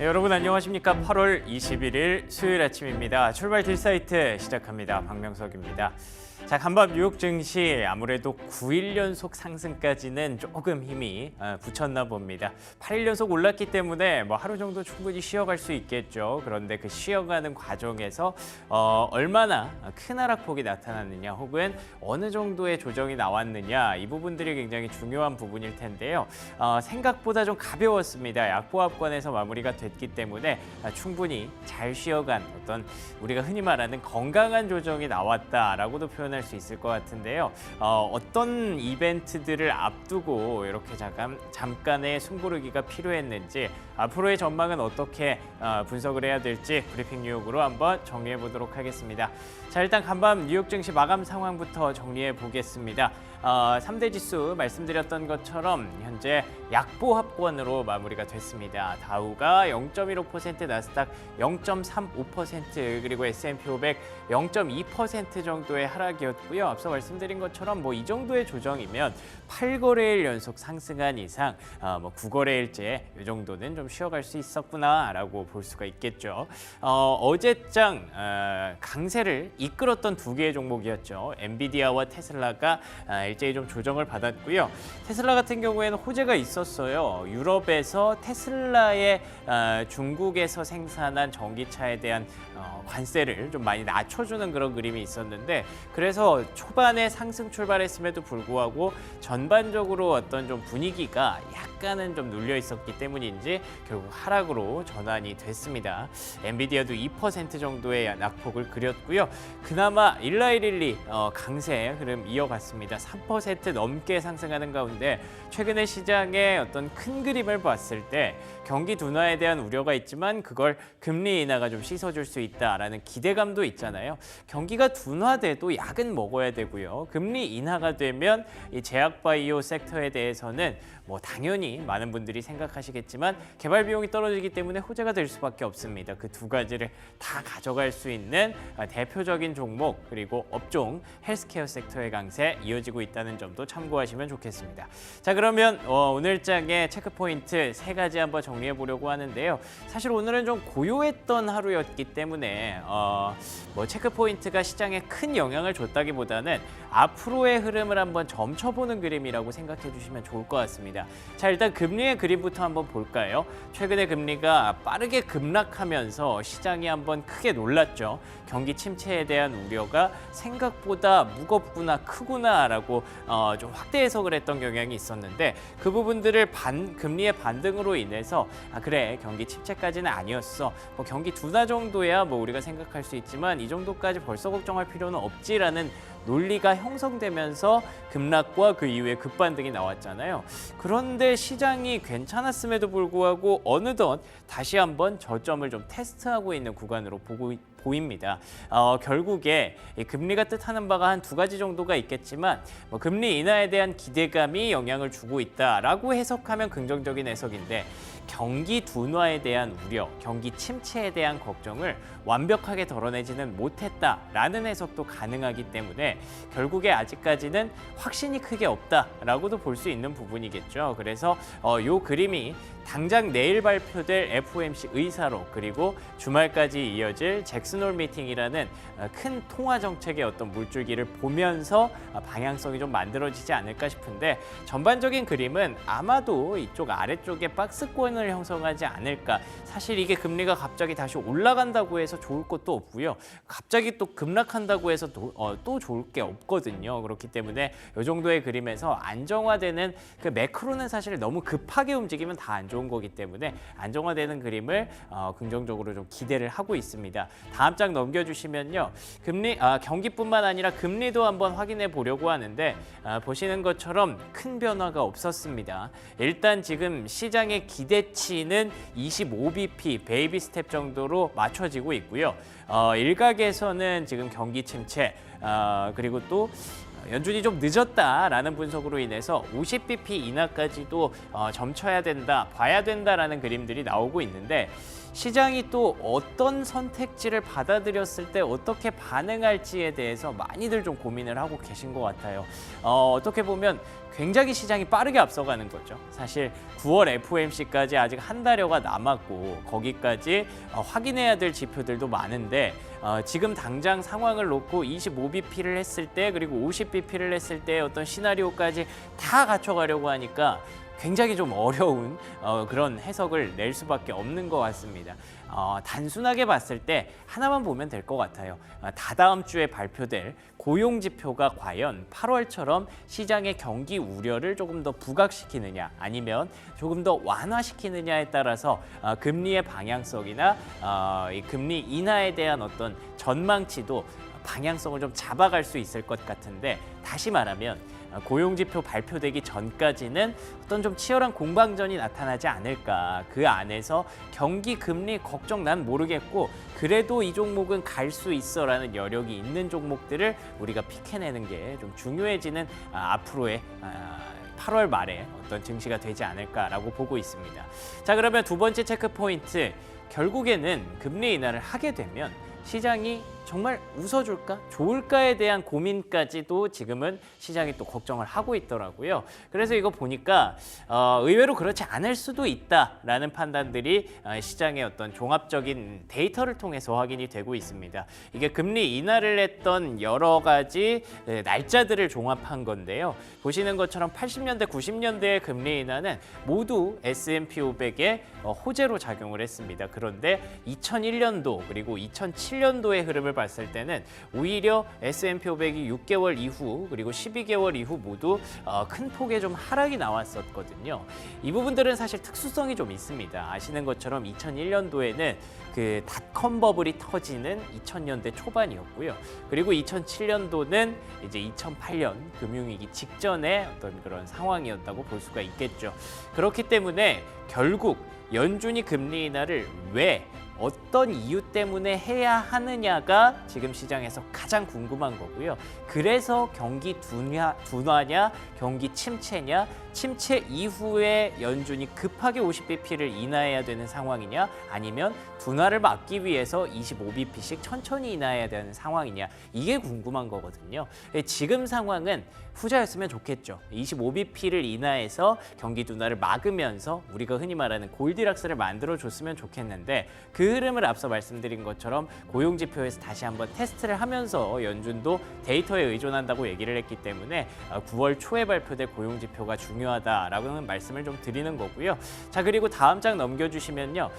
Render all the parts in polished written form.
네, 여러분 안녕하십니까? 8월 21일 수요일 아침입니다. 출발 딜사이트 시작합니다. 박명석입니다. 자, 간밤 뉴욕 증시 아무래도 9일 연속 상승까지는 조금 힘이 붙였나 봅니다. 8일 연속 올랐기 때문에 뭐 하루 정도 충분히 쉬어갈 수 있겠죠. 그런데 그 쉬어가는 과정에서 얼마나 큰 하락폭이 나타났느냐 혹은 어느 정도의 조정이 나왔느냐 이 부분들이 굉장히 중요한 부분일 텐데요. 생각보다 좀 가벼웠습니다. 약보합권에서 마무리가 됐기 때문에 충분히 잘 쉬어간 어떤 우리가 흔히 말하는 건강한 조정이 나왔다라고도 표현할 수 있을 것 같은데요. 어떤 이벤트들을 앞두고 이렇게 잠깐의 숨고르기가 필요했는지 앞으로의 전망은 어떻게 분석을 해야 될지 브리핑 뉴욕으로 한번 정리해 보도록 하겠습니다. 자, 일단 간밤 뉴욕 증시 마감 상황부터 정리해 보겠습니다. 3대 지수 말씀드렸던 것처럼 현재 약보합권으로 마무리가 됐습니다. 다우가 0.15%, 나스닥 0.35%, 그리고 S&P 500 0.2% 정도의 하락이었고요. 앞서 말씀드린 것처럼 뭐 이 정도의 조정이면 8거래일 연속 상승한 이상 9거래일째 이 정도는 좀 쉬어갈 수 있었구나라고 볼 수가 있겠죠. 어제장 강세를 이끌었던 두 개의 종목이었죠. 엔비디아와 테슬라가 일제히 좀 조정을 받았고요. 테슬라 같은 경우에는 호재가 있었어요. 유럽에서 테슬라의 중국에서 생산한 전기차에 대한 관세를 좀 많이 낮춰주는 그런 그림이 있었는데, 그래서 초반에 상승 출발했음에도 불구하고 전반적으로 어떤 좀 분위기가 약간은 좀 눌려 있었기 때문인지 결국 하락으로 전환이 됐습니다. 엔비디아도 2% 정도의 낙폭을 그렸고요. 그나마 일라이릴리 강세 흐름 이어갔습니다. 3% 넘게 상승하는 가운데 최근에 시장의 어떤 큰 그림을 봤을 때 경기 둔화에 대한 우려가 있지만 그걸 금리 인하가 좀 씻어줄 수 있다라는 기대감도 있잖아요. 경기가 둔화돼도 약은 먹어야 되고요. 금리 인하가 되면 이 제약바이오 섹터에 대해서는 뭐 당연히 많은 분들이 생각하시겠지만 개발 비용이 떨어지기 때문에 호재가 될 수밖에 없습니다. 그 두 가지를 다 가져갈 수 있는 대표적인 종목 그리고 업종 헬스케어 섹터의 강세 이어지고 있다는 점도 참고하시면 좋겠습니다. 자, 그러면 오늘 장의 체크포인트 세 가지 한번 정리해 보려고 하는데요. 사실 오늘은 좀 고요했던 하루였기 때문에 뭐 체크포인트가 시장에 큰 영향을 줬다기보다는 앞으로의 흐름을 한번 점쳐보는 그림이라고 생각해 주시면 좋을 것 같습니다. 자, 일단 금리의 그림부터 한번 볼까요? 최근에 금리가 빠르게 급락하면서 시장이 한번 크게 놀랐죠. 경기 침체에 대한 우려가 생각보다 무겁구나, 크구나라고 좀 확대 해석을 했던 경향이 있었는데, 그 부분들을 금리의 반등으로 인해서 그래, 경기 침체까지는 아니었어. 뭐 경기 둔화 정도야 뭐 우리가 생각할 수 있지만 이 정도까지 벌써 걱정할 필요는 없지라는 논리가 형성되면서 급락과 그 이후에 급반등이 나왔잖아요. 그런데 시장이 괜찮았음에도 불구하고 어느덧 다시 한번 저점을 좀 테스트하고 있는 구간으로 보입니다. 결국에 금리가 뜻하는 바가 한 두 가지 정도가 있겠지만 금리 인하에 대한 기대감이 영향을 주고 있다라고 해석하면 긍정적인 해석인데, 경기 둔화에 대한 우려, 경기 침체에 대한 걱정을 완벽하게 덜어내지는 못했다라는 해석도 가능하기 때문에 결국에 아직까지는 확신이 크게 없다라고도 볼 수 있는 부분이겠죠. 그래서 이 그림이 당장 내일 발표될 FOMC 의사록 그리고 주말까지 이어질 잭슨홀 미팅이라는 큰 통화 정책의 어떤 물줄기를 보면서 방향성이 좀 만들어지지 않을까 싶은데, 전반적인 그림은 아마도 이쪽 아래쪽에 박스권을 형성하지 않을까. 사실 이게 금리가 갑자기 다시 올라간다고 해서 좋을 것도 없고요. 갑자기 또 급락한다고 해서 또 좋을 게 없거든요. 그렇기 때문에 이 정도의 그림에서 안정화되는 그 매크로는 사실 너무 급하게 움직이면 다 안 좋은 거기 때문에 안정화되는 그림을 긍정적으로 좀 기대를 하고 있습니다. 다음 장 넘겨주시면요. 경기뿐만 아니라 금리도 한번 확인해 보려고 하는데 보시는 것처럼 큰 변화가 없었습니다. 일단 지금 시장의 기대치는 25bp 베이비 스텝 정도로 맞춰지고 있고요. 일각에서는 지금 경기 침체 그리고 또 연준이 좀 늦었다라는 분석으로 인해서 50bp 인하까지도 점쳐야 된다, 봐야 된다라는 그림들이 나오고 있는데, 시장이 또 어떤 선택지를 받아들였을 때 어떻게 반응할지에 대해서 많이들 좀 고민을 하고 계신 것 같아요. 어떻게 보면 굉장히 시장이 빠르게 앞서가는 거죠. 사실 9월 FOMC까지 아직 한 달여가 남았고 거기까지 확인해야 될 지표들도 많은데 지금 당장 상황을 놓고 25bp를 했을 때 그리고 50bp를 했을 때 어떤 시나리오까지 다 갖춰가려고 하니까 굉장히 좀 어려운 그런 해석을 낼 수밖에 없는 것 같습니다. 단순하게 봤을 때 하나만 보면 될 것 같아요. 다다음 주에 발표될 고용 지표가 과연 8월처럼 시장의 경기 우려를 조금 더 부각시키느냐 아니면 조금 더 완화시키느냐에 따라서 금리의 방향성이나 이 금리 인하에 대한 어떤 전망치도 방향성을 좀 잡아갈 수 있을 것 같은데, 다시 말하면 고용지표 발표되기 전까지는 어떤 좀 치열한 공방전이 나타나지 않을까. 그 안에서 경기 금리 걱정 난 모르겠고 그래도 이 종목은 갈 수 있어라는 여력이 있는 종목들을 우리가 픽해내는 게 좀 중요해지는 앞으로의 8월 말에 어떤 증시가 되지 않을까라고 보고 있습니다. 자, 그러면 두 번째 체크 포인트, 결국에는 금리 인하를 하게 되면 시장이 정말 웃어줄까? 좋을까에 대한 고민까지도 지금은 시장이 또 걱정을 하고 있더라고요. 그래서 이거 보니까 의외로 그렇지 않을 수도 있다라는 판단들이 시장의 어떤 종합적인 데이터를 통해서 확인이 되고 있습니다. 이게 금리 인하를 했던 여러 가지 날짜들을 종합한 건데요. 보시는 것처럼 80년대, 90년대의 금리 인하는 모두 S&P 500에 호재로 작용을 했습니다. 그런데 2001년도 그리고 2007년도의 흐름을 봤을 때는 오히려 S&P 500이 6개월 이후 그리고 12개월 이후 모두 큰 폭의 좀 하락이 나왔었거든요. 이 부분들은 사실 특수성이 좀 있습니다. 아시는 것처럼 2001년도에는 그 닷컴 버블이 터지는 2000년대 초반이었고요. 그리고 2007년도는 이제 2008년 금융위기 직전의 어떤 그런 상황이었다고 볼 수가 있겠죠. 그렇기 때문에 결국 연준이 금리 인하를 왜 어떤 이유 때문에 해야 하느냐가 지금 시장에서 가장 궁금한 거고요. 그래서 경기 둔화냐, 경기 침체냐, 침체 이후에 연준이 급하게 50bp를 인하해야 되는 상황이냐, 아니면 둔화를 막기 위해서 25bp씩 천천히 인하해야 되는 상황이냐, 이게 궁금한 거거든요. 지금 상황은 후자였으면 좋겠죠. 25bp를 인하해서 경기 둔화를 막으면서 우리가 흔히 말하는 골디락스를 만들어줬으면 좋겠는데, 그 흐름을 앞서 말씀드린 것처럼 고용지표에서 다시 한번 테스트를 하면서 연준도 데이터에 의존한다고 얘기를 했기 때문에 9월 초에 발표될 고용지표가 중요하다라고는 말씀을 좀 드리는 거고요. 자, 그리고 다음 장 넘겨주시면요.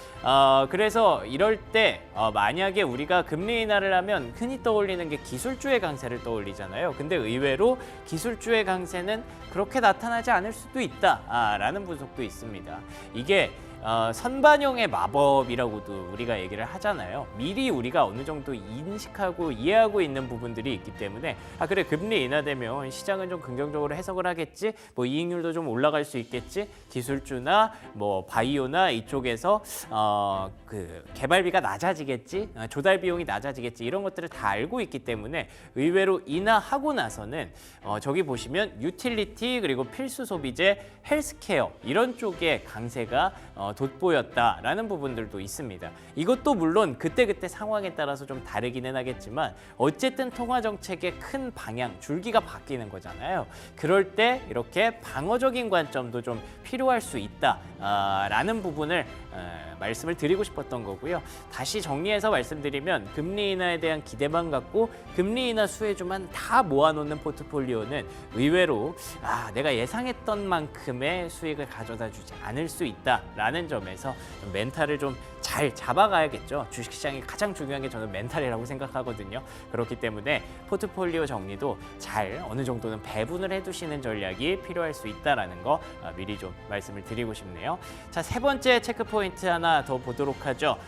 그래서 이럴 때 만약에 우리가 금리 인하를 하면 흔히 떠올리는 게 기술주의 강세를 떠올리잖아요. 근데 의외로 기술주의 강세는 그렇게 나타나지 않을 수도 있다라는 분석도 있습니다. 이게 선반영의 마법이라고도 우리가 얘기를 하잖아요. 미리 우리가 어느 정도 인식하고 이해하고 있는 부분들이 있기 때문에 그래, 금리 인하되면 시장은 좀 긍정적으로 해석을 하겠지, 뭐 이익률도 좀 올라갈 수 있겠지, 기술주나 뭐 바이오나 이쪽에서 그 개발비가 낮아지겠지, 조달 비용이 낮아지겠지, 이런 것들을 다 알고 있기 때문에 의외로 인하하고 나서는 저기 보시면 유틸리티 그리고 필수 소비재, 헬스케어 이런 쪽에 강세가 돋보였다라는 부분들도 있습니다. 이것도 물론 그때그때 상황에 따라서 좀 다르기는 하겠지만 어쨌든 통화정책의 큰 방향, 줄기가 바뀌는 거잖아요. 그럴 때 이렇게 방어적인 관점도 좀 필요할 수 있다라는 부분을 말씀을 드리고 싶었던 거고요. 다시 정리해서 말씀드리면 금리 인하에 대한 기대만 갖고 금리 인하 수혜주만 다 모아놓는 포트폴리오는 의외로 내가 예상했던 만큼의 수익을 가져다 주지 않을 수 있다라는 점에서 좀 멘탈을 좀 잘 잡아가야겠죠. 주식시장이 가장 중요한 게 저는 멘탈이라고 생각하거든요. 그렇기 때문에 포트폴리오 정리도 잘 어느 정도는 배분을 해두시는 전략이 필요할 수 있다는 거 미리 좀 말씀을 드리고 싶네요. 자, 세 번째 체크 포인트 하나 더 보도록 하죠.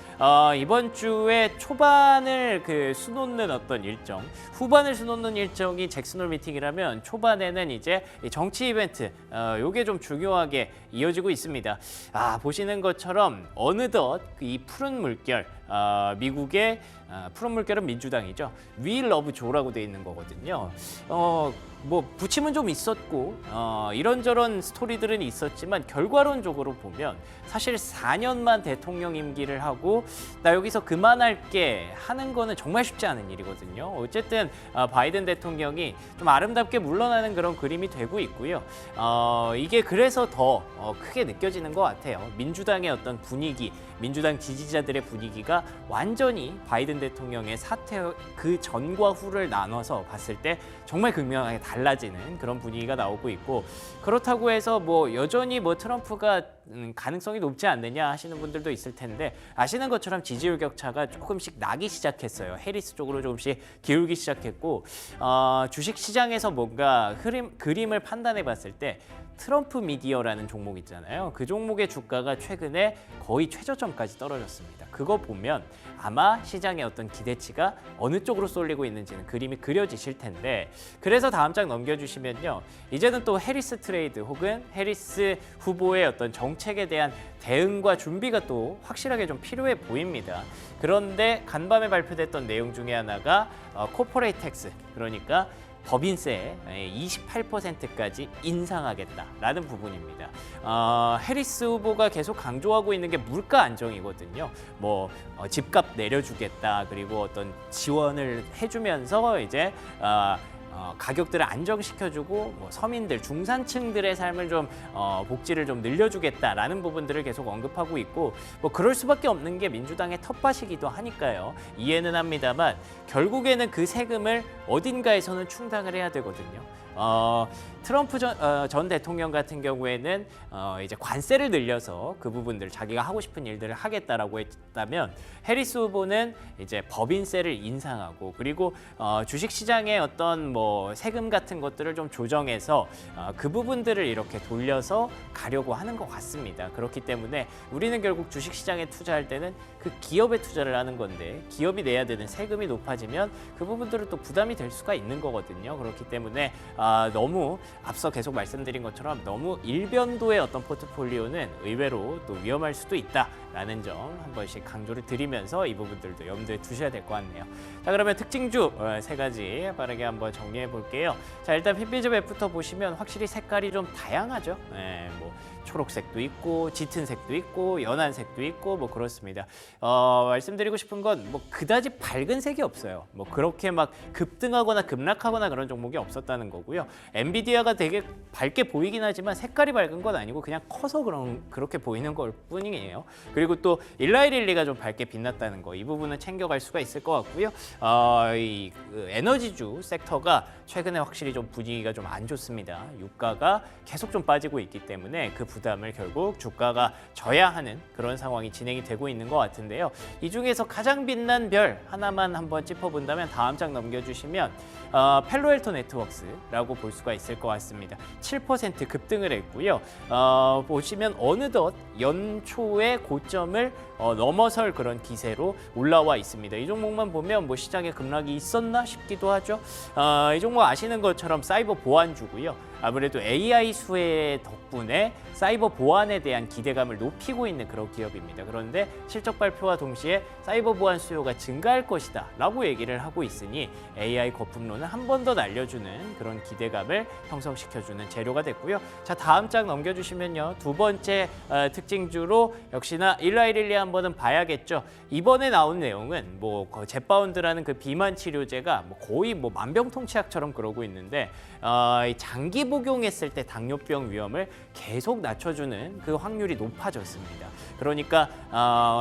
이번 주에 초반을 수놓는 어떤 일정, 후반을 수놓는 일정이 잭슨홀 미팅이라면 초반에는 이제 정치 이벤트, 요게 좀 중요하게 이어지고 있습니다. 보시는 것처럼 어느덧 이 푸른 물결, 미국의 푸른 물결은 민주당이죠. We love Joe라고 돼 있는 거거든요. 뭐 부침은 좀 있었고 이런저런 스토리들은 있었지만 결과론적으로 보면 사실 4년만 대통령 임기를 하고 나 여기서 그만할게 하는 거는 정말 쉽지 않은 일이거든요. 어쨌든 바이든 대통령이 좀 아름답게 물러나는 그런 그림이 되고 있고요. 이게 그래서 더 크게 느껴지는 것 같아요. 민주당의 어떤 분위기, 민주당 지지자들의 분위기가 완전히 바이든 대통령의 사퇴 그 전과 후를 나눠서 봤을 때 정말 극명하게 달라지는 그런 분위기가 나오고 있고, 그렇다고 해서 뭐 여전히 뭐 트럼프가 가능성이 높지 않느냐 하시는 분들도 있을 텐데, 아시는 것처럼 지지율 격차가 조금씩 나기 시작했어요. 해리스 쪽으로 조금씩 기울기 시작했고, 주식 시장에서 뭔가 그림을 판단해 봤을 때 트럼프 미디어라는 종목 있잖아요. 그 종목의 주가가 최근에 거의 최저점까지 떨어졌습니다. 그거 보면 아마 시장의 어떤 기대치가 어느 쪽으로 쏠리고 있는지는 그림이 그려지실 텐데, 그래서 다음 장 넘겨주시면요. 이제는 또 해리스 트레이드 혹은 해리스 후보의 어떤 정책에 대한 대응과 준비가 또 확실하게 좀 필요해 보입니다. 그런데 간밤에 발표됐던 내용 중에 하나가 코퍼레이트 텍스, 그러니까 법인세 28%까지 인상하겠다라는 부분입니다. 해리스 후보가 계속 강조하고 있는 게 물가 안정이거든요. 뭐 집값 내려주겠다, 그리고 어떤 지원을 해주면서 이제 가격들을 안정시켜주고 뭐 서민들, 중산층들의 삶을 좀 복지를 좀 늘려주겠다라는 부분들을 계속 언급하고 있고, 뭐 그럴 수밖에 없는 게 민주당의 텃밭이기도 하니까요. 이해는 합니다만 결국에는 그 세금을 어딘가에서는 충당을 해야 되거든요. 트럼프 전 대통령 같은 경우에는 이제 관세를 늘려서 그 부분들 자기가 하고 싶은 일들을 하겠다라고 했다면, 해리스 후보는 이제 법인세를 인상하고, 그리고 주식 시장의 어떤 뭐 세금 같은 것들을 좀 조정해서 그 부분들을 이렇게 돌려서 가려고 하는 것 같습니다. 그렇기 때문에 우리는 결국 주식 시장에 투자할 때는 그 기업에 투자를 하는 건데, 기업이 내야 되는 세금이 높아지면 그 부분들은 또 부담이 될 수가 있는 거거든요. 그렇기 때문에 너무 앞서 계속 말씀드린 것처럼 너무 일변도의 어떤 포트폴리오는 의외로 또 위험할 수도 있다라는 점 한 번씩 강조를 드리면서 이 부분들도 염두에 두셔야 될 것 같네요. 자, 그러면 특징주 세 가지 빠르게 한번 정리해 볼게요. 자, 일단 PB즈맵부터 보시면 확실히 색깔이 좀 다양하죠. 뭐 초록색도 있고 짙은 색도 있고 연한 색도 있고 뭐 그렇습니다. 말씀드리고 싶은 건 뭐 그다지 밝은 색이 없어요. 뭐 그렇게 막 급등하거나 급락하거나 그런 종목이 없었다는 거고요. 엔비디아가 되게 밝게 보이긴 하지만 색깔이 밝은 건 아니고 그냥 커서 그렇게 보이는 걸 뿐이에요. 그리고 또 일라이릴리가 좀 밝게 빛났다는 거, 이 부분은 챙겨갈 수가 있을 것 같고요. 이 에너지주 섹터가 최근에 확실히 좀 분위기가 좀 안 좋습니다. 유가가 계속 좀 빠지고 있기 때문에 그 부담을 결국 주가가 져야 하는 그런 상황이 진행이 되고 있는 것 같은데요. 이 중에서 가장 빛난 별 하나만 한번 짚어본다면 다음 장 넘겨주시면 펠로알토 네트워크스라고 볼 수가 있을 것 같습니다. 7% 급등을 했고요. 보시면 어느덧 연초의 고점을 넘어설 그런 기세로 올라와 있습니다. 이 종목만 보면 뭐 시장에 급락이 있었나 싶기도 하죠. 이 종목 아시는 것처럼 사이버 보안주고요. 아무래도 AI 수혜 덕분에 사이버 보안에 대한 기대감을 높이고 있는 그런 기업입니다. 그런데 실적 발표와 동시에 사이버 보안 수요가 증가할 것이다 라고 얘기를 하고 있으니 AI 거품론을 한 번 더 날려주는 그런 기대감을 형성시켜주는 재료가 됐고요. 자, 다음 장 넘겨주시면요. 두 번째 특징주로 역시나 일라이릴리 한번은 봐야겠죠. 이번에 나온 내용은 뭐 젯바운드라는 그 비만 치료제가 뭐 거의 뭐 만병통치약처럼 그러고 있는데, 장기 복용했을 때 당뇨병 위험을 계속 낮춰주는 그 확률이 높아졌습니다. 그러니까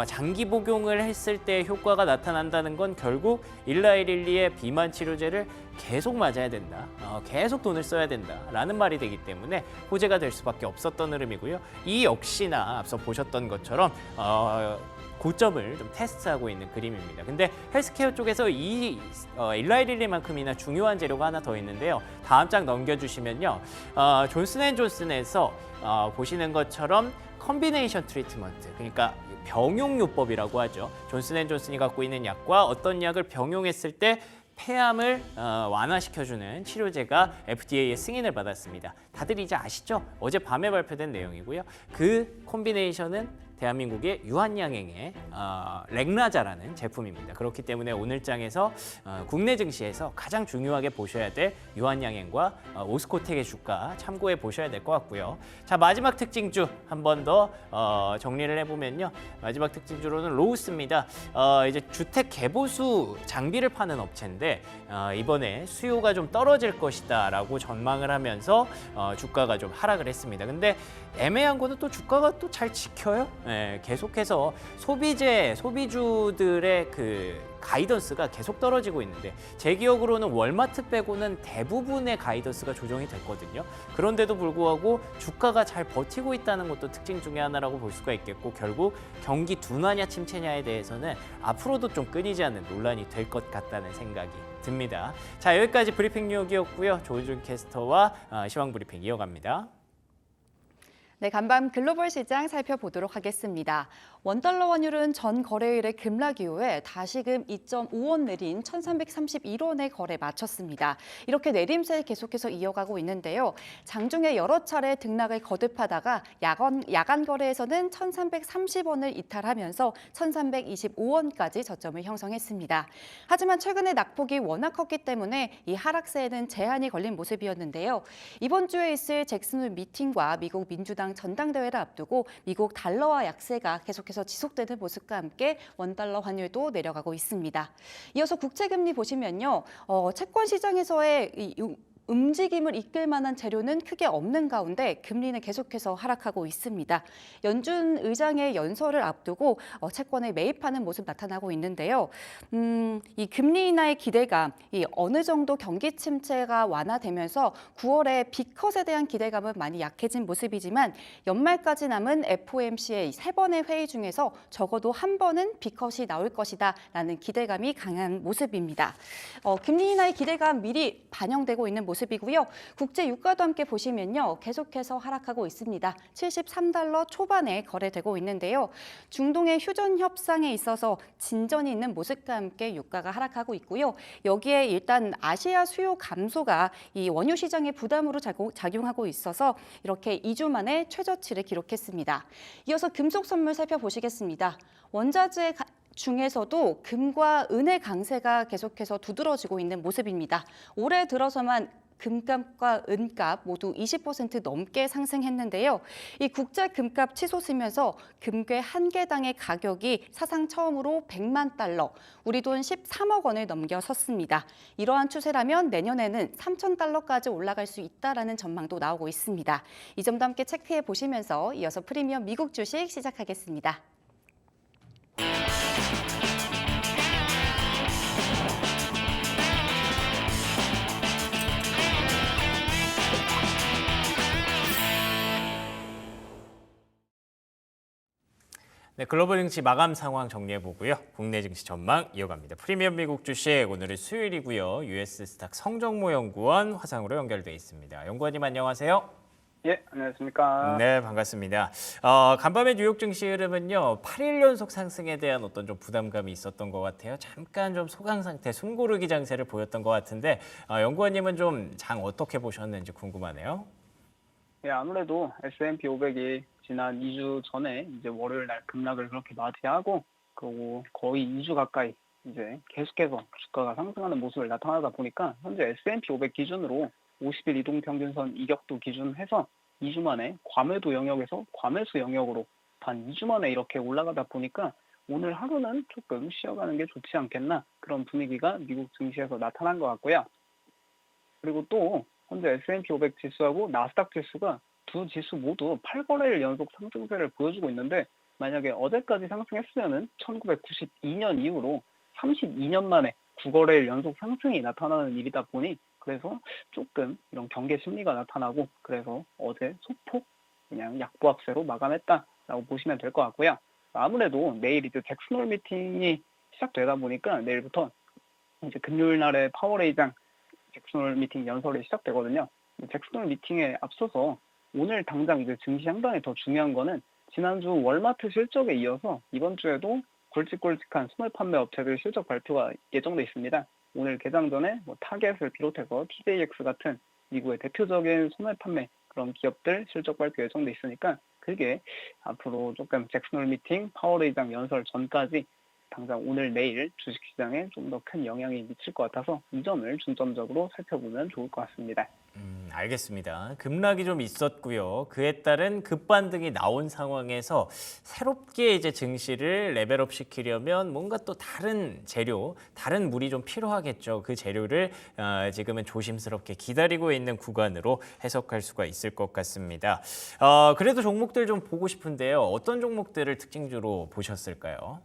장기 복용을 했을 때 효과가 나타난다는 건 결국 일라이릴리의 비만 치료제를 계속 맞아야 된다, 계속 돈을 써야 된다라는 말이 되기 때문에 호재가 될 수밖에 없었던 흐름이고요. 이 역시나 앞서 보셨던 것처럼 고점을 좀 테스트하고 있는 그림입니다. 근데 헬스케어 쪽에서 이 일라이릴리만큼이나 중요한 재료가 하나 더 있는데요. 다음 장 넘겨주시면요. 존슨앤존슨에서 보시는 것처럼 컨비네이션 트리트먼트, 그러니까 병용요법이라고 하죠. 존슨앤존슨이 갖고 있는 약과 어떤 약을 병용했을 때 폐암을 완화시켜주는 치료제가 FDA의 승인을 받았습니다. 다들 이제 아시죠? 어젯밤에 발표된 내용이고요. 그 콤비네이션은 대한민국의 유한양행의 렉나자라는 제품입니다. 그렇기 때문에 오늘 장에서 국내 증시에서 가장 중요하게 보셔야 될 유한양행과 오스코텍의 주가 참고해 보셔야 될 것 같고요. 자, 마지막 특징주 한 번 더 정리를 해보면요. 마지막 특징주로는 로우스입니다. 이제 주택 개보수 장비를 파는 업체인데 이번에 수요가 좀 떨어질 것이다라고 전망을 하면서 주가가 좀 하락을 했습니다. 근데 애매한 거는 또 주가가 또 잘 지켜요. 네, 계속해서 소비주들의 그 가이던스가 계속 떨어지고 있는데 제 기억으로는 월마트 빼고는 대부분의 가이던스가 조정이 됐거든요. 그런데도 불구하고 주가가 잘 버티고 있다는 것도 특징 중에 하나라고 볼 수가 있겠고 결국 경기 둔화냐 침체냐에 대해서는 앞으로도 좀 끊이지 않는 논란이 될 것 같다는 생각이 듭니다. 자, 여기까지 브리핑 뉴욕이었고요. 조은준 캐스터와 시황 브리핑 이어갑니다. 네, 간밤 글로벌 시장 살펴보도록 하겠습니다. 원달러 환율은 전 거래일의 급락 이후에 다시금 2.5원 내린 1,331원의 거래 마쳤습니다. 이렇게 내림세 계속해서 이어가고 있는데요. 장중에 여러 차례 등락을 거듭하다가 야간 거래에서는 1,330원을 이탈하면서 1,325원까지 저점을 형성했습니다. 하지만 최근에 낙폭이 워낙 컸기 때문에 이 하락세에는 제한이 걸린 모습이었는데요. 이번 주에 있을 잭슨 홀 미팅과 미국 민주당 전당대회를 앞두고 미국 달러화 약세가 계속해서 지속되는 모습과 함께 원달러 환율도 내려가고 있습니다. 이어서 국채금리 보시면요. 채권 시장에서의 움직임을 이끌 만한 재료는 크게 없는 가운데 금리는 계속해서 하락하고 있습니다. 연준 의장의 연설을 앞두고 채권에 매입하는 모습 나타나고 있는데요. 이 금리 인하의 기대감, 이 어느 정도 경기 침체가 완화되면서 9월에 빅컷에 대한 기대감은 많이 약해진 모습이지만 연말까지 남은 FOMC의 3번의 회의 중에서 적어도 한 번은 빅컷이 나올 것이다라는 기대감이 강한 모습입니다. 금리 인하의 기대감 미리 반영되고 있는 모습이고요. 국제 유가도 함께 보시면요. 계속해서 하락하고 있습니다. 73달러 초반에 거래되고 있는데요. 중동의 휴전 협상에 있어서 진전이 있는 모습과 함께 유가가 하락하고 있고요. 여기에 일단 아시아 수요 감소가 이 원유 시장의 부담으로 작용하고 있어서 이렇게 2주 만에 최저치를 기록했습니다. 이어서 금속 선물 살펴보시겠습니다. 원자재 중에서도 금과 은의 강세가 계속해서 두드러지고 있는 모습입니다. 올해 들어서만 금값과 은값 모두 20% 넘게 상승했는데요. 이 국제 금값 치솟으면서 금괴 한 개당의 가격이 사상 처음으로 100만 달러, 우리 돈 13억 원을 넘겨섰습니다. 이러한 추세라면 내년에는 3천 달러까지 올라갈 수 있다라는 전망도 나오고 있습니다. 이 점도 함께 체크해 보시면서 이어서 프리미엄 미국 주식 시작하겠습니다. 네, 글로벌 증시 마감 상황 정리해보고요. 국내 증시 전망 이어갑니다. 프리미엄 미국 주식 오늘은 수요일이고요. US 스탁 성정모 연구원 화상으로 연결돼 있습니다. 연구원님 안녕하세요. 예, 안녕하십니까. 네, 반갑습니다. 간밤의 뉴욕 증시 흐름은요. 8일 연속 상승에 대한 어떤 좀 부담감이 있었던 것 같아요. 잠깐 좀 소강 상태, 숨고르기 장세를 보였던 것 같은데 연구원님은 좀 장 어떻게 보셨는지 궁금하네요. 예, 아무래도 S&P 500이 지난 2주 전에 이제 월요일 날 급락을 그렇게 맞이하고 그리고 거의 2주 가까이 이제 계속해서 주가가 상승하는 모습을 나타나다 보니까 현재 S&P 500 기준으로 50일 이동 평균선 이격도 기준해서 2주 만에 과매도 영역에서 과매수 영역으로 단 2주 만에 이렇게 올라가다 보니까 오늘 하루는 조금 쉬어가는 게 좋지 않겠나 그런 분위기가 미국 증시에서 나타난 것 같고요. 그리고 또 현재 S&P 500 지수하고 나스닥 지수가 두 지수 모두 8거래일 연속 상승세를 보여주고 있는데 만약에 어제까지 상승했으면은 1992년 이후로 32년 만에 9거래일 연속 상승이 나타나는 일이다 보니 그래서 조금 이런 경계 심리가 나타나고 그래서 어제 소폭 그냥 약보합세로 마감했다라고 보시면 될 것 같고요. 아무래도 내일 이제 잭슨 홀 미팅이 시작되다 보니까 내일부터 이제 금요일 날에 파월 회의장 잭슨 홀 미팅 연설이 시작되거든요. 잭슨 홀 미팅에 앞서서 오늘 당장 이제 증시 상당히 더 중요한 거는 지난주 월마트 실적에 이어서 이번 주에도 굵직굵직한 스몰 판매 업체들 실적 발표가 예정돼 있습니다. 오늘 개장 전에 타겟을 비롯해서 TJX 같은 미국의 대표적인 소매 판매 그런 기업들 실적 발표 예정돼 있으니까 그게 앞으로 조금 잭슨홀 미팅, 파월 의장 연설 전까지 당장 오늘 내일 주식시장에 좀 더 큰 영향이 미칠 것 같아서 이 점을 중점적으로 살펴보면 좋을 것 같습니다. 알겠습니다. 급락이 좀 있었고요. 그에 따른 급반등이 나온 상황에서 새롭게 이제 증시를 레벨업 시키려면 뭔가 또 다른 재료, 다른 물이 좀 필요하겠죠. 그 재료를 지금은 조심스럽게 기다리고 있는 구간으로 해석할 수가 있을 것 같습니다. 그래도 종목들 좀 보고 싶은데요. 어떤 종목들을 특징주로 보셨을까요?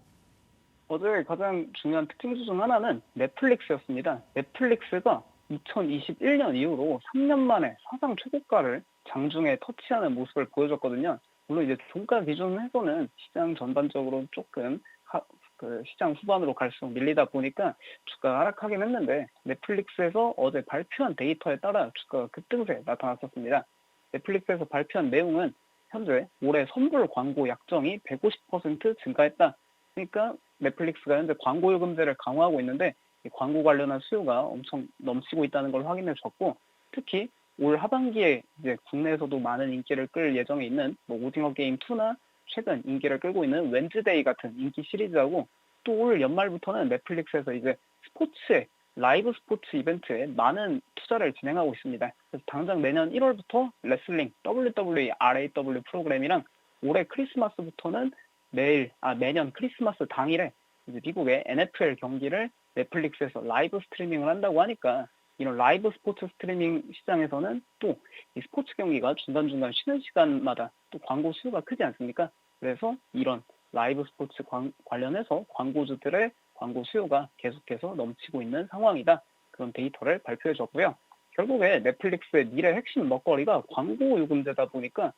어제 가장 중요한 특징주 중 하나는 넷플릭스였습니다. 넷플릭스가 2021년 이후로 3년 만에 사상 최고가를 장중에 터치하는 모습을 보여줬거든요. 물론 이제 종가 기준에서는 시장 전반적으로 조금 시장 후반으로 갈수록 밀리다 보니까 주가가 하락하긴 했는데 넷플릭스에서 어제 발표한 데이터에 따라 주가가 급등세에 나타났었습니다. 넷플릭스에서 발표한 내용은 현재 올해 선불 광고 약정이 150% 증가했다. 그러니까 넷플릭스가 현재 광고 요금제를 강화하고 있는데 이 광고 관련한 수요가 엄청 넘치고 있다는 걸 확인해 줬고, 특히 올 하반기에 이제 국내에서도 많은 인기를 끌 예정에 있는 오징어 게임 2나 최근 인기를 끌고 있는 웬즈데이 같은 인기 시리즈하고, 또 올 연말부터는 넷플릭스에서 이제 라이브 스포츠 이벤트에 많은 투자를 진행하고 있습니다. 그래서 당장 내년 1월부터 레슬링 WWE RAW 프로그램이랑 올해 크리스마스부터는 매년 크리스마스 당일에 이제 미국의 NFL 경기를 넷플릭스에서 라이브 스트리밍을 한다고 하니까, 이런 라이브 스포츠 스트리밍 시장에서는 또 이 스포츠 경기가 중간중간 쉬는 시간마다 또 광고 수요가 크지 않습니까? 그래서 이런 라이브 스포츠 관련해서 광고주들의 광고 수요가 계속해서 넘치고 있는 상황이다. 그런 데이터를 발표해 줬고요. 결국에 넷플릭스의 미래 핵심 먹거리가 광고 요금제다 보니까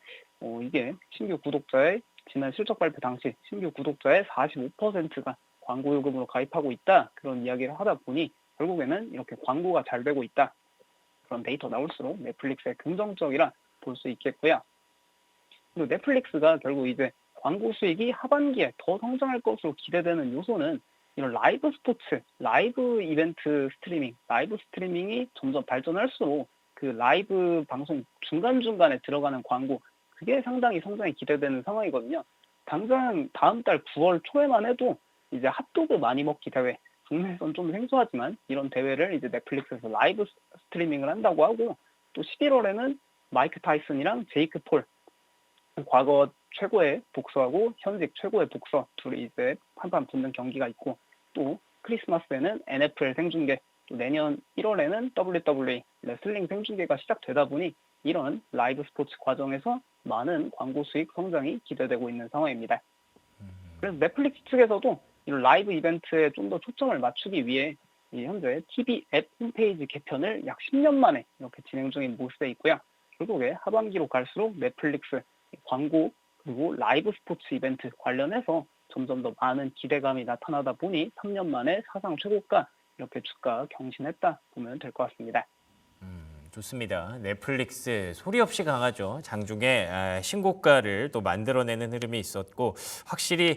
이게 신규 구독자의 지난 실적 발표 당시 신규 구독자의 45%가 광고 요금으로 가입하고 있다. 그런 이야기를 하다 보니 결국에는 이렇게 광고가 잘 되고 있다. 그런 데이터 나올수록 넷플릭스의 긍정적이라 볼 수 있겠고요. 그리고 넷플릭스가 결국 이제 광고 수익이 하반기에 더 성장할 것으로 기대되는 요소는 이런 라이브 스포츠, 라이브 이벤트 스트리밍, 라이브 스트리밍이 점점 발전할수록 그 라이브 방송 중간중간에 들어가는 광고, 그게 상당히 성장이 기대되는 상황이거든요. 당장 다음 달 9월 초에만 해도 이제 핫도그 많이 먹기 대회, 국내에선 좀 생소하지만 이런 대회를 이제 넷플릭스에서 라이브 스트리밍을 한다고 하고, 또 11월에는 마이크 타이슨이랑 제이크 폴, 과거 최고의 복서하고 현직 최고의 복서 둘이 이제 한판 붙는 경기가 있고, 또 크리스마스에는 NFL 생중계, 또 내년 1월에는 WWE 레슬링 생중계가 시작되다 보니 이런 라이브 스포츠 과정에서 많은 광고 수익 성장이 기대되고 있는 상황입니다. 그래서 넷플릭스 측에서도 이런 라이브 이벤트에 좀 더 초점을 맞추기 위해 현재 TV 앱 홈페이지 개편을 약 10년 만에 이렇게 진행 중인 모습에 있고요. 결국에 하반기로 갈수록 넷플릭스 광고 그리고 라이브 스포츠 이벤트 관련해서 점점 더 많은 기대감이 나타나다 보니 3년 만에 사상 최고가 이렇게 주가 경신했다 보면 될 것 같습니다. 좋습니다. 넷플릭스 소리 없이 강하죠. 장중에 신고가를 또 만들어내는 흐름이 있었고, 확실히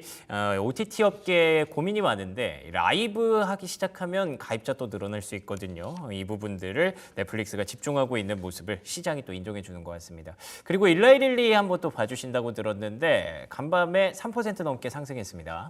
OTT 업계에 고민이 많은데 라이브 하기 시작하면 가입자 또 늘어날 수 있거든요. 이 부분들을 넷플릭스가 집중하고 있는 모습을 시장이 또 인정해 주는 것 같습니다. 그리고 일라이릴리 한번 또 봐주신다고 들었는데 간밤에 3% 넘게 상승했습니다.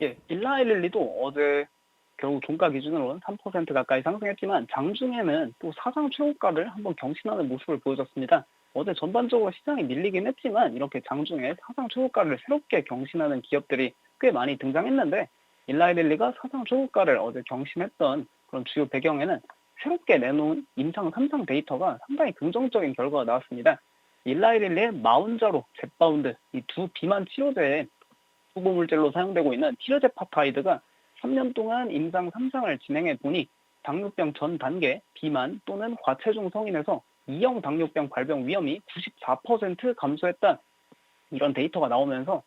예, 일라이릴리도 어제 결국 종가 기준으로는 3% 가까이 상승했지만 장중에는 또 사상 최고가를 한번 경신하는 모습을 보여줬습니다. 어제 전반적으로 시장이 밀리긴 했지만 이렇게 장중에 사상 최고가를 새롭게 경신하는 기업들이 꽤 많이 등장했는데, 일라이릴리가 사상 최고가를 어제 경신했던 그런 주요 배경에는 새롭게 내놓은 임상 3상 데이터가 상당히 긍정적인 결과가 나왔습니다. 일라이릴리의 마운자로, 젯바운드 이 두 비만 치료제에 후보 물질로 사용되고 있는 티르제파타이드가 3년 동안 임상 3상을 진행해 보니 당뇨병 전 단계, 비만 또는 과체중 성인에서 2형 당뇨병 발병 위험이 94% 감소했다. 이런 데이터가 나오면서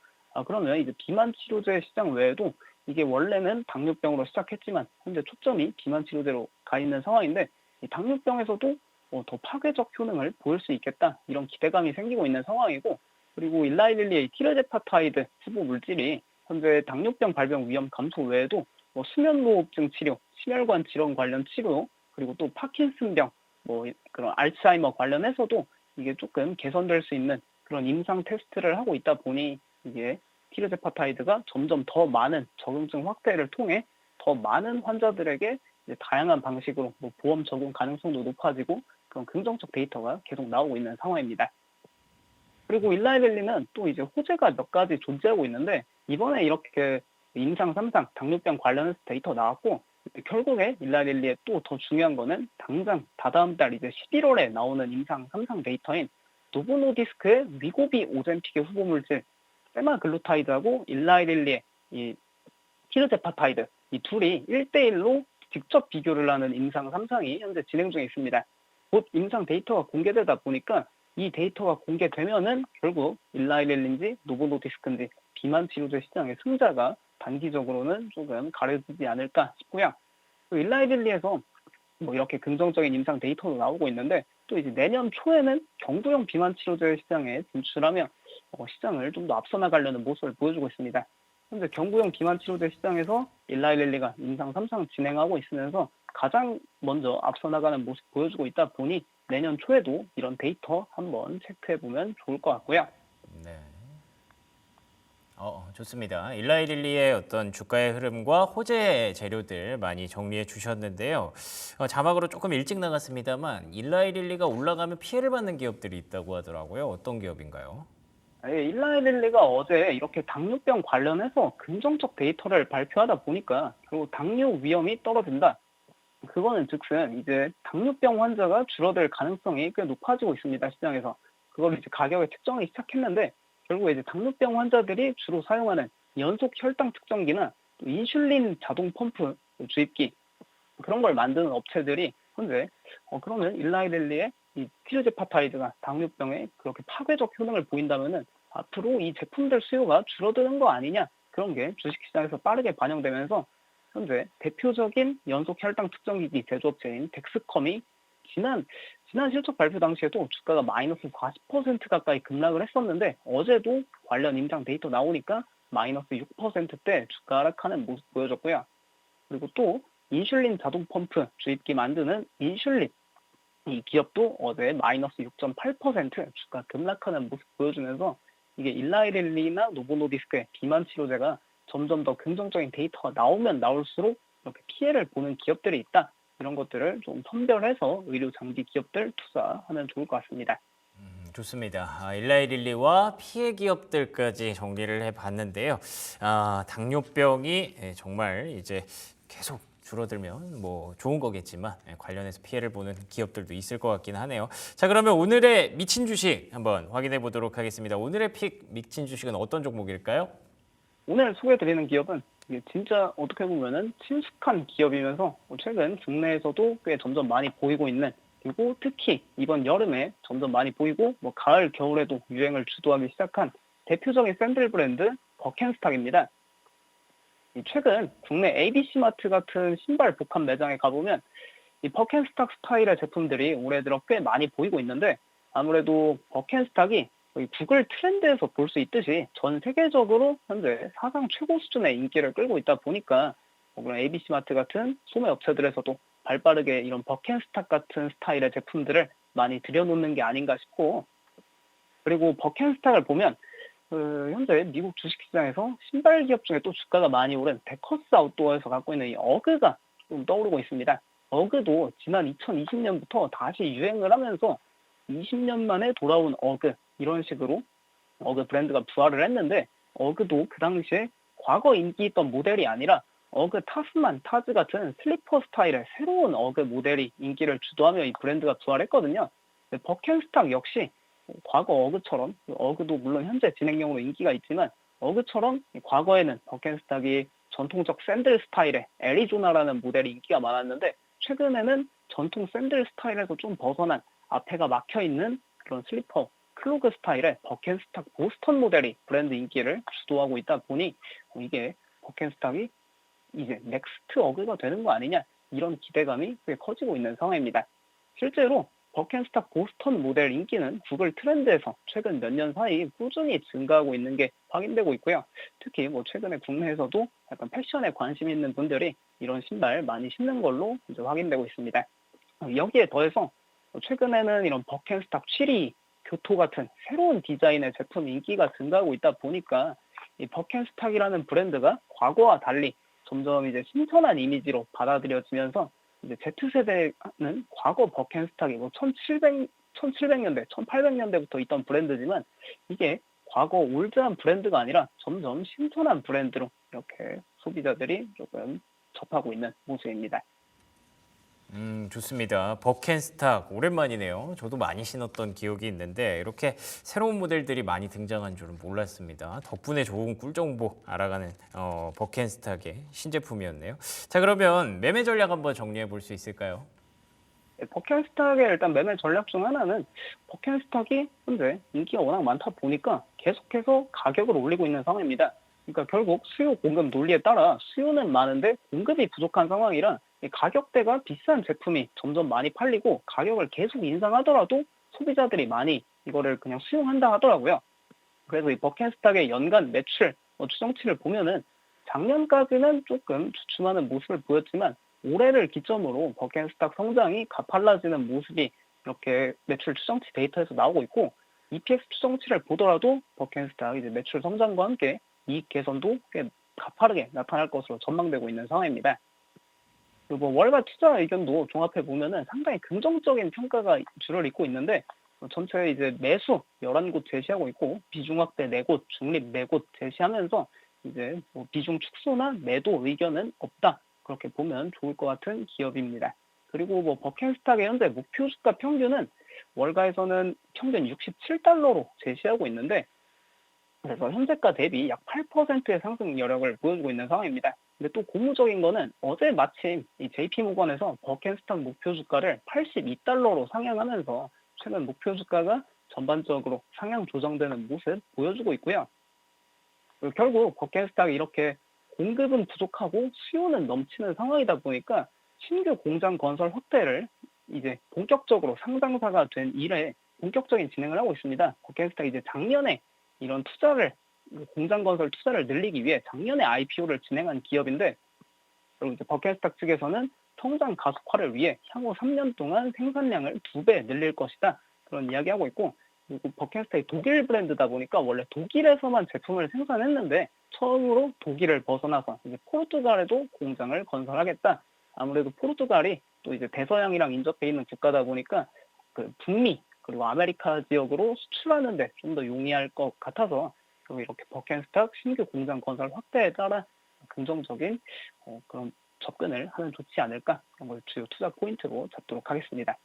그러면 이제 비만 치료제 시장 외에도 이게 원래는 당뇨병으로 시작했지만 현재 초점이 비만 치료제로 가 있는 상황인데, 이 당뇨병에서도 더 파괴적 효능을 보일 수 있겠다. 이런 기대감이 생기고 있는 상황이고, 그리고 일라이릴리의 티르제파타이드 후보 물질이 현재 당뇨병 발병 위험 감소 외에도 수면무호흡증 치료, 심혈관 질환 관련 치료, 그리고 또 파킨슨병, 그런 알츠하이머 관련해서도 이게 조금 개선될 수 있는 그런 임상 테스트를 하고 있다 보니 이게 티르제파타이드가 점점 더 많은 적응증 확대를 통해 더 많은 환자들에게 이제 다양한 방식으로 뭐 보험 적용 가능성도 높아지고 그런 긍정적 데이터가 계속 나오고 있는 상황입니다. 그리고 일라이릴리는 또 이제 호재가 몇 가지 존재하고 있는데 이번에 이렇게 임상 3상 당뇨병 관련해서 데이터 나왔고 결국에 일라이릴리의 또 더 중요한 거는 당장 다다음 달 이제 11월에 나오는 임상 3상 데이터인 노보노디스크의 위고비 오젬픽의 후보 물질 세마글루타이드하고 일라이릴리의 이 티르제파타이드 이 둘이 1대1로 직접 비교를 하는 임상 3상이 현재 진행 중에 있습니다. 곧 임상 데이터가 공개되다 보니까 이 데이터가 공개되면은 결국 일라이릴리인지 노보노디스크인지 비만 치료제 시장의 승자가 단기적으로는 조금 가려지지 않을까 싶고요. 또 일라이릴리에서 뭐 이렇게 긍정적인 임상 데이터도 나오고 있는데 또 이제 내년 초에는 경구용 비만 치료제 시장에 진출하며 시장을 좀 더 앞서 나가려는 모습을 보여주고 있습니다. 현재 경구용 비만 치료제 시장에서 일라이릴리가 임상 3상 진행하고 있으면서 가장 먼저 앞서 나가는 모습 보여주고 있다 보니 내년 초에도 이런 데이터 한번 체크해보면 좋을 것 같고요. 네. 좋습니다. 일라이릴리의 어떤 주가의 흐름과 호재 재료들 많이 정리해 주셨는데요. 자막으로 조금 일찍 나갔습니다만 일라이릴리가 올라가면 피해를 받는 기업들이 있다고 하더라고요. 어떤 기업인가요? 예, 일라이릴리가 어제 이렇게 당뇨병 관련해서 긍정적 데이터를 발표하다 보니까 결국 당뇨 위험이 떨어진다. 그거는 즉슨 이제 당뇨병 환자가 줄어들 가능성이 꽤 높아지고 있습니다. 시장에서. 그걸 이제 가격에 측정하기 시작했는데 결국에 이제 당뇨병 환자들이 주로 사용하는 연속 혈당 측정기나 또 인슐린 자동 펌프 주입기 그런 걸 만드는 업체들이 현재 그러면 일라이릴리의 이 티르제파타이드가 당뇨병에 그렇게 파괴적 효능을 보인다면은 앞으로 이 제품들 수요가 줄어드는 거 아니냐 그런 게 주식시장에서 빠르게 반영되면서 현재 대표적인 연속 혈당 측정기기 제조업체인 덱스컴이 지난 실적 발표 당시에도 주가가 마이너스 40% 가까이 급락을 했었는데 어제도 관련 임상 데이터 나오니까 마이너스 6%대 주가 하락하는 모습 보여줬고요. 그리고 또 인슐린 자동 펌프 주입기 만드는 인슐린 이 기업도 어제 마이너스 6.8% 주가 급락하는 모습 보여주면서 이게 일라이릴리나 노보노디스크의 비만 치료제가 점점 더 긍정적인 데이터가 나오면 나올수록 이렇게 피해를 보는 기업들이 있다. 이런 것들을 좀 선별해서 의료 장비 기업들 투자하면 좋을 것 같습니다. 좋습니다. 일라이릴리와 피해 기업들까지 정리를 해봤는데요. 당뇨병이 정말 이제 계속 줄어들면 뭐 좋은 거겠지만 관련해서 피해를 보는 기업들도 있을 것 같긴 하네요. 자, 그러면 오늘의 미친 주식 한번 확인해 보도록 하겠습니다. 오늘의 픽 미친 주식은 어떤 종목일까요? 오늘 소개해드리는 기업은 이게 진짜 어떻게 보면은 친숙한 기업이면서 최근 국내에서도 꽤 점점 많이 보이고 있는 그리고 특히 이번 여름에 점점 많이 보이고 뭐 가을 겨울에도 유행을 주도하기 시작한 대표적인 샌들 브랜드 버켄스탁입니다. 최근 국내 ABC마트 같은 신발 복합 매장에 가보면 이 버켄스탁 스타일의 제품들이 올해 들어 꽤 많이 보이고 있는데 아무래도 버켄스탁이 구글 트렌드에서 볼 수 있듯이 전 세계적으로 현재 사상 최고 수준의 인기를 끌고 있다 보니까 그런 ABC마트 같은 소매 업체들에서도 발빠르게 이런 버켄스탁 같은 스타일의 제품들을 많이 들여놓는 게 아닌가 싶고 그리고 버켄스탁을 보면 현재 미국 주식시장에서 신발 기업 중에 또 주가가 많이 오른 데커스 아웃도어에서 갖고 있는 이 어그가 좀 떠오르고 있습니다. 어그도 지난 2020년부터 다시 유행을 하면서 20년 만에 돌아온 어그 이런 식으로 어그 브랜드가 부활을 했는데 어그도 그 당시에 과거 인기 있던 모델이 아니라 어그 타스만, 타즈 같은 슬리퍼 스타일의 새로운 어그 모델이 인기를 주도하며 이 브랜드가 부활했거든요. 버켄스탁 역시 과거 어그처럼 어그도 물론 현재 진행형으로 인기가 있지만 어그처럼 과거에는 버켄스탁이 전통적 샌들 스타일의 애리조나라는 모델이 인기가 많았는데 최근에는 전통 샌들 스타일에서 좀 벗어난 앞에가 막혀있는 그런 슬리퍼 클로그 스타일의 버켄스탁 보스턴 모델이 브랜드 인기를 주도하고 있다 보니 이게 버켄스탁이 이제 넥스트 어그가 되는 거 아니냐 이런 기대감이 꽤 커지고 있는 상황입니다. 실제로 버켄스탁 보스턴 모델 인기는 구글 트렌드에서 최근 몇 년 사이 꾸준히 증가하고 있는 게 확인되고 있고요. 특히 뭐 최근에 국내에서도 약간 패션에 관심 있는 분들이 이런 신발 많이 신는 걸로 이제 확인되고 있습니다. 여기에 더해서 최근에는 이런 버켄스탁 취리 교토 같은 새로운 디자인의 제품 인기가 증가하고 있다 보니까 이 버켄스탁이라는 브랜드가 과거와 달리 점점 이제 신선한 이미지로 받아들여지면서 이제 Z세대는 과거 버켄스탁이 뭐 1700년대, 1800년대부터 있던 브랜드지만 이게 과거 올드한 브랜드가 아니라 점점 신선한 브랜드로 이렇게 소비자들이 조금 접하고 있는 모습입니다. 좋습니다. 버켄스탁 오랜만이네요. 저도 많이 신었던 기억이 있는데 이렇게 새로운 모델들이 많이 등장한 줄은 몰랐습니다. 덕분에 좋은 꿀 정보 알아가는 버켄스탁의 신제품이었네요. 자, 그러면 매매 전략 한번 정리해 볼 수 있을까요? 버켄스탁의 일단 매매 전략 중 하나는 버켄스탁이 현재 인기가 워낙 많다 보니까 계속해서 가격을 올리고 있는 상황입니다. 그러니까 결국 수요 공급 논리에 따라 수요는 많은데 공급이 부족한 상황이라 이 가격대가 비싼 제품이 점점 많이 팔리고 가격을 계속 인상하더라도 소비자들이 많이 이거를 그냥 수용한다 하더라고요. 그래서 이 버켄스탁의 연간 매출 추정치를 보면은 작년까지는 조금 주춤하는 모습을 보였지만 올해를 기점으로 버켄스탁 성장이 가팔라지는 모습이 이렇게 매출 추정치 데이터에서 나오고 있고 EPS 추정치를 보더라도 버켄스탁 이제 매출 성장과 함께 이익 개선도 꽤 가파르게 나타날 것으로 전망되고 있는 상황입니다. 그리고 월가 투자 의견도 종합해 보면은 상당히 긍정적인 평가가 줄을 잇고 있는데 전체 이제 매수 11곳 제시하고 있고 비중 확대 4곳, 중립 4곳 제시하면서 이제 뭐 비중 축소나 매도 의견은 없다. 그렇게 보면 좋을 것 같은 기업입니다. 그리고 뭐 버켄스탁의 현재 목표 주가 평균은 월가에서는 평균 67달러로 제시하고 있는데 그래서 현재가 대비 약 8%의 상승 여력을 보여주고 있는 상황입니다. 근데 또 고무적인 거는 어제 마침 이 JP모건에서 버켄스탁 목표 주가를 82달러로 상향하면서 최근 목표 주가가 전반적으로 상향 조정되는 모습 보여주고 있고요. 그리고 결국 버켄스탁이 이렇게 공급은 부족하고 수요는 넘치는 상황이다 보니까 신규 공장 건설 확대를 이제 본격적으로 상장사가 된 이래 본격적인 진행을 하고 있습니다. 버켄스탁이 이제 작년에 이런 공장 건설 투자를 늘리기 위해 작년에 IPO를 진행한 기업인데 그리고 이제 버켄스탁 측에서는 성장 가속화를 위해 향후 3년 동안 생산량을 2배 늘릴 것이다. 그런 이야기하고 있고 그리고 버켄스탁이 독일 브랜드다 보니까 원래 독일에서만 제품을 생산했는데 처음으로 독일을 벗어나서 이제 포르투갈에도 공장을 건설하겠다. 아무래도 포르투갈이 또 이제 대서양이랑 인접해 있는 국가다 보니까 그 북미 그리고 아메리카 지역으로 수출하는 데 좀 더 용이할 것 같아서 그리고 이렇게 버켄스탁 신규 공장 건설 확대에 따라 긍정적인 그런 접근을 하면 좋지 않을까 그런 걸 주요 투자 포인트로 잡도록 하겠습니다.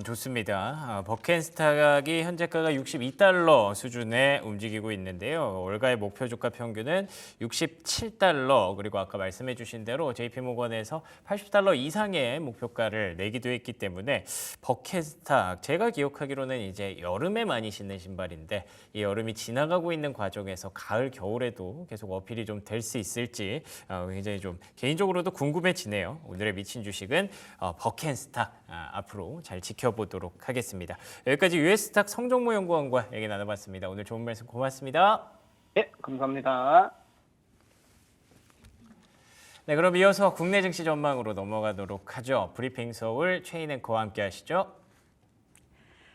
좋습니다. 버켄스탁이 현재가가 62달러 수준에 움직이고 있는데요. 월가의 목표 주가 평균은 67달러 그리고 아까 말씀해 주신 대로 JP모건에서 80달러 이상의 목표가를 내기도 했기 때문에 버켄스탁 제가 기억하기로는 이제 여름에 많이 신는 신발인데 이 여름이 지나가고 있는 과정에서 가을 겨울에도 계속 어필이 좀 될 수 있을지 굉장히 좀 개인적으로도 궁금해지네요. 오늘의 미친 주식은 버켄스탁 앞으로 잘 지켜보도록 하겠습니다. 여기까지 유에스탁 성정모 연구원과 얘기 나눠봤습니다. 오늘 좋은 말씀 고맙습니다. 네, 감사합니다. 네, 그럼 이어서 국내 증시 전망으로 넘어가도록 하죠. 브리핑 서울 최인 앵커와 함께 하시죠.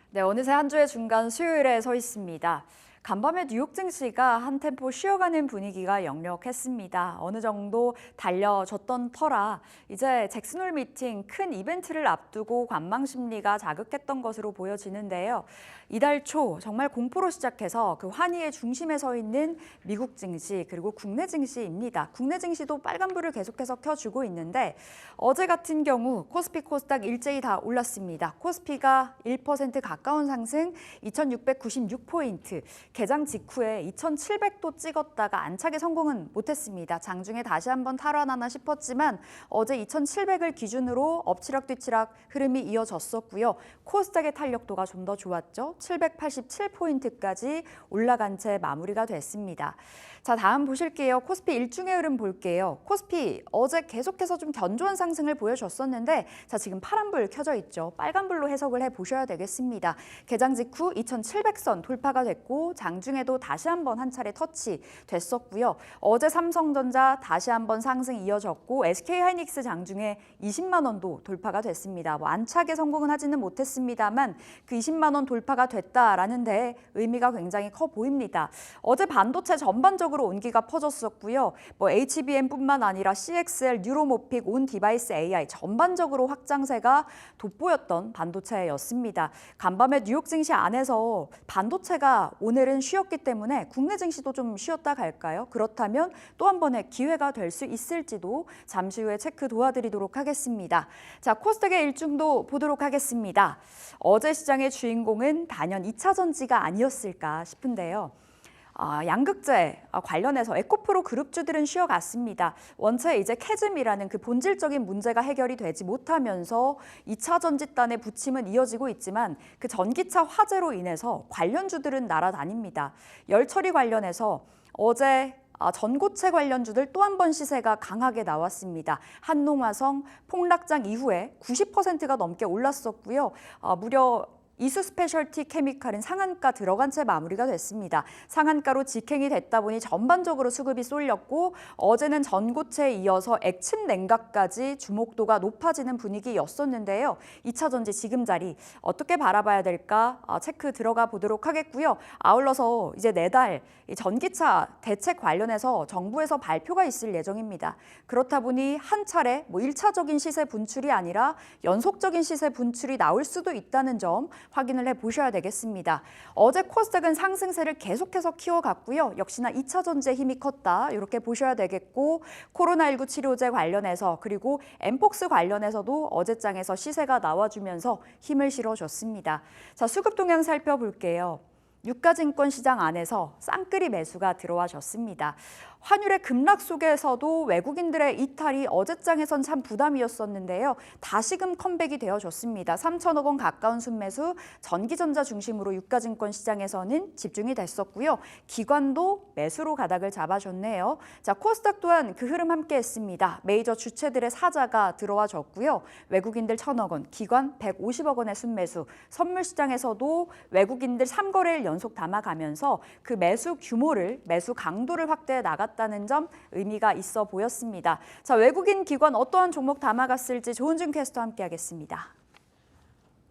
네, 어느새 한 주의 중간 수요일에 서 있습니다. 간밤에 뉴욕 증시가 한 템포 쉬어가는 분위기가 역력했습니다. 어느 정도 달려졌던 터라 이제 잭슨홀 미팅 큰 이벤트를 앞두고 관망 심리가 자극했던 것으로 보여지는데요. 이달 초 정말 공포로 시작해서 그 환희의 중심에 서 있는 미국 증시 그리고 국내 증시입니다. 국내 증시도 빨간불을 계속해서 켜주고 있는데 어제 같은 경우 코스피 코스닥 일제히 다 올랐습니다. 코스피가 1% 가까운 상승 2696포인트, 개장 직후에 2700도 찍었다가 안착에 성공은 못했습니다. 장중에 다시 한번 탈환하나 싶었지만 어제 2700을 기준으로 엎치락뒤치락 흐름이 이어졌었고요. 코스닥의 탄력도가 좀 더 좋았죠. 787포인트까지 올라간 채 마무리가 됐습니다. 자, 다음 보실게요. 코스피 일중의 흐름 볼게요. 코스피 어제 계속해서 좀 견조한 상승을 보여줬었는데 자, 지금 파란불 켜져 있죠. 빨간불로 해석을 해보셔야 되겠습니다. 개장 직후 2700선 돌파가 됐고 장중에도 다시 한번 한 차례 터치됐었고요. 어제 삼성전자 다시 한번 상승 이어졌고 SK하이닉스 장중에 20만 원도 돌파가 됐습니다. 안착에 성공은 하지는 못했습니다만 그 20만 원 돌파가 됐다라는 데 의미가 굉장히 커 보입니다. 어제 반도체 전반적으로 온기가 퍼졌었고요. HBM뿐만 아니라 CXL, 뉴로모픽, 온 디바이스 AI 전반적으로 확장세가 돋보였던 반도체였습니다. 간밤에 뉴욕 증시 안에서 반도체가 오늘은 쉬었기 때문에 국내 증시도 좀 쉬었다 갈까요? 그렇다면 또 한 번의 기회가 될 수 있을지도 잠시 후에 체크 도와드리도록 하겠습니다. 자, 코스닥의 일중도 보도록 하겠습니다. 어제 시장의 주인공은 단연 2차 전지가 아니었을까 싶은데요. 양극재 관련해서 에코프로 그룹주들은 쉬어갔습니다. 원체 이제 캐즘이라는 그 본질적인 문제가 해결이 되지 못하면서 2차 전지단의 부침은 이어지고 있지만 그 전기차 화재로 인해서 관련주들은 날아다닙니다. 열처리 관련해서 어제 전고체 관련주들 또 한 번 시세가 강하게 나왔습니다. 한농화성 폭락장 이후에 90%가 넘게 올랐었고요. 무려 이수 스페셜티 케미칼은 상한가 들어간 채 마무리가 됐습니다. 상한가로 직행이 됐다 보니 전반적으로 수급이 쏠렸고 어제는 전고체에 이어서 액침 냉각까지 주목도가 높아지는 분위기였었는데요. 2차 전지 지금 자리 어떻게 바라봐야 될까 체크 들어가 보도록 하겠고요. 아울러서 이제 내달 전기차 대책 관련해서 정부에서 발표가 있을 예정입니다. 그렇다 보니 한 차례 1차적인 시세 분출이 아니라 연속적인 시세 분출이 나올 수도 있다는 점 확인을 해보셔야 되겠습니다. 어제 코스닥은 상승세를 계속해서 키워갔고요. 역시나 2차 전지의 힘이 컸다. 이렇게 보셔야 되겠고 코로나19 치료제 관련해서 그리고 엠폭스 관련해서도 어제장에서 시세가 나와주면서 힘을 실어줬습니다. 자, 수급 동향 살펴볼게요. 유가증권 시장 안에서 쌍끌이 매수가 들어와줬습니다. 환율의 급락 속에서도 외국인들의 이탈이 어제장에선 참 부담이었었는데요. 다시금 컴백이 되어줬습니다. 3천억 원 가까운 순매수, 전기전자 중심으로 유가증권 시장에서는 집중이 됐었고요. 기관도 매수로 가닥을 잡아줬네요. 자, 코스닥 또한 그 흐름 함께했습니다. 메이저 주체들의 사자가 들어와줬고요. 외국인들 1,000억 원, 기관 150억 원의 순매수, 선물시장에서도 외국인들 3거래일 연속 담아가면서 그 매수 규모를, 매수 강도를 확대해 나갔다는 점 의미가 있어 보였습니다. 자, 외국인 기관 어떠한 종목 담아갔을지 조은준 캐스터와 함께하겠습니다.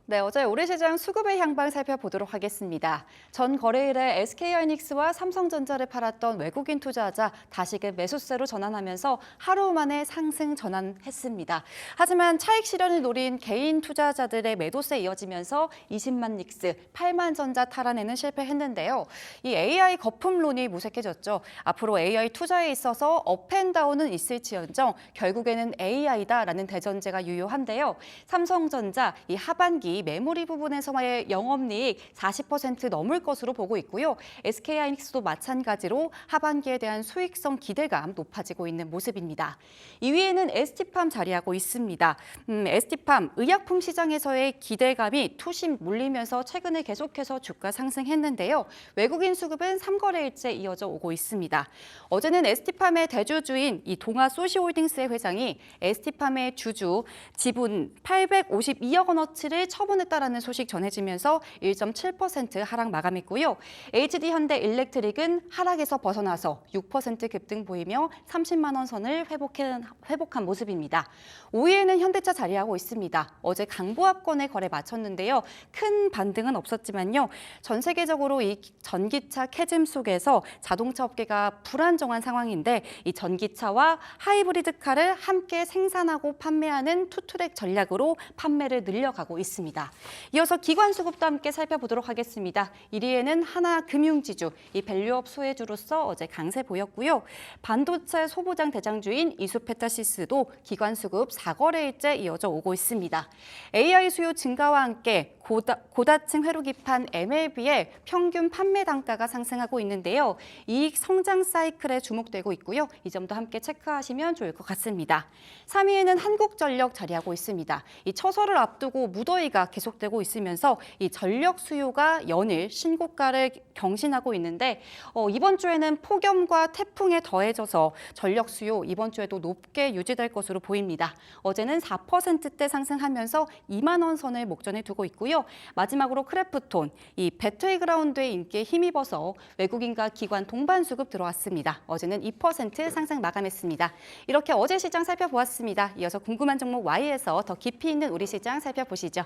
네, 어제 우리 시장 수급의 향방 살펴보도록 하겠습니다. 전 거래일에 SK하이닉스와 삼성전자를 팔았던 외국인 투자자 다시금 매수세로 전환하면서 하루 만에 상승 전환했습니다. 하지만 차익 실현을 노린 개인 투자자들의 매도세 이어지면서 20만 닉스, 8만 전자 탈환에는 실패했는데요. 이 AI 거품론이 무색해졌죠. 앞으로 AI 투자에 있어서 업앤다운은 있을지언정 결국에는 AI다라는 대전제가 유효한데요. 삼성전자 이 하반기 메모리 부분에서의 영업이익 40% 넘을 것으로 보고 있고요. SK하이닉스도 마찬가지로 하반기에 대한 수익성 기대감 높아지고 있는 모습입니다. 2위에는 ST팜 자리하고 있습니다. ST팜 의약품 시장에서의 기대감이 투심 몰리면서 최근에 계속해서 주가 상승했는데요. 외국인 수급은 3거래일째 이어져 오고 있습니다. 어제는 ST팜의 대주주인 이 동아소시홀딩스의 회장이 ST팜의 주주 지분 852억 원어치를 처분했다라는 소식 전해지면서 1.7% 하락 마감했고요. HD현대일렉트릭은 하락에서 벗어나서 6% 급등 보이며 30만 원 선을 회복한 모습입니다. 5위에는 현대차 자리하고 있습니다. 어제 강보합권의 거래 마쳤는데요. 큰 반등은 없었지만요. 전 세계적으로 이 전기차 캐즘 속에서 자동차 업계가 불안정한 상황인데 이 전기차와 하이브리드카를 함께 생산하고 판매하는 투트랙 전략으로 판매를 늘려가고 있습니다. 이어서 기관 수급도 함께 살펴보도록 하겠습니다. 1위에는 하나금융지주, 이 밸류업 소외주로서 어제 강세 보였고요. 반도체 소부장 대장주인 이수페타시스도 기관 수급 4거래일째 이어져 오고 있습니다. AI 수요 증가와 함께 고다층 회로 기판 MLB의 평균 판매 단가가 상승하고 있는데요. 이익 성장 사이클에 주목되고 있고요. 이 점도 함께 체크하시면 좋을 것 같습니다. 3위에는 한국전력 자리하고 있습니다. 이 처서를 앞두고 무더위가 경기가 계속되고 있으면서 이 전력 수요가 연일 신고가를 경신하고 있는데 이번 주에는 폭염과 태풍에 더해져서 전력 수요 이번 주에도 높게 유지될 것으로 보입니다. 어제는 4%대 상승하면서 2만 원 선을 목전에 두고 있고요. 마지막으로 크래프톤, 이 배틀그라운드의 인기에 힘입어서 외국인과 기관 동반 수급 들어왔습니다. 어제는 2% 상승 마감했습니다. 이렇게 어제 시장 살펴보았습니다. 이어서 궁금한 종목 Y에서 더 깊이 있는 우리 시장 살펴보시죠.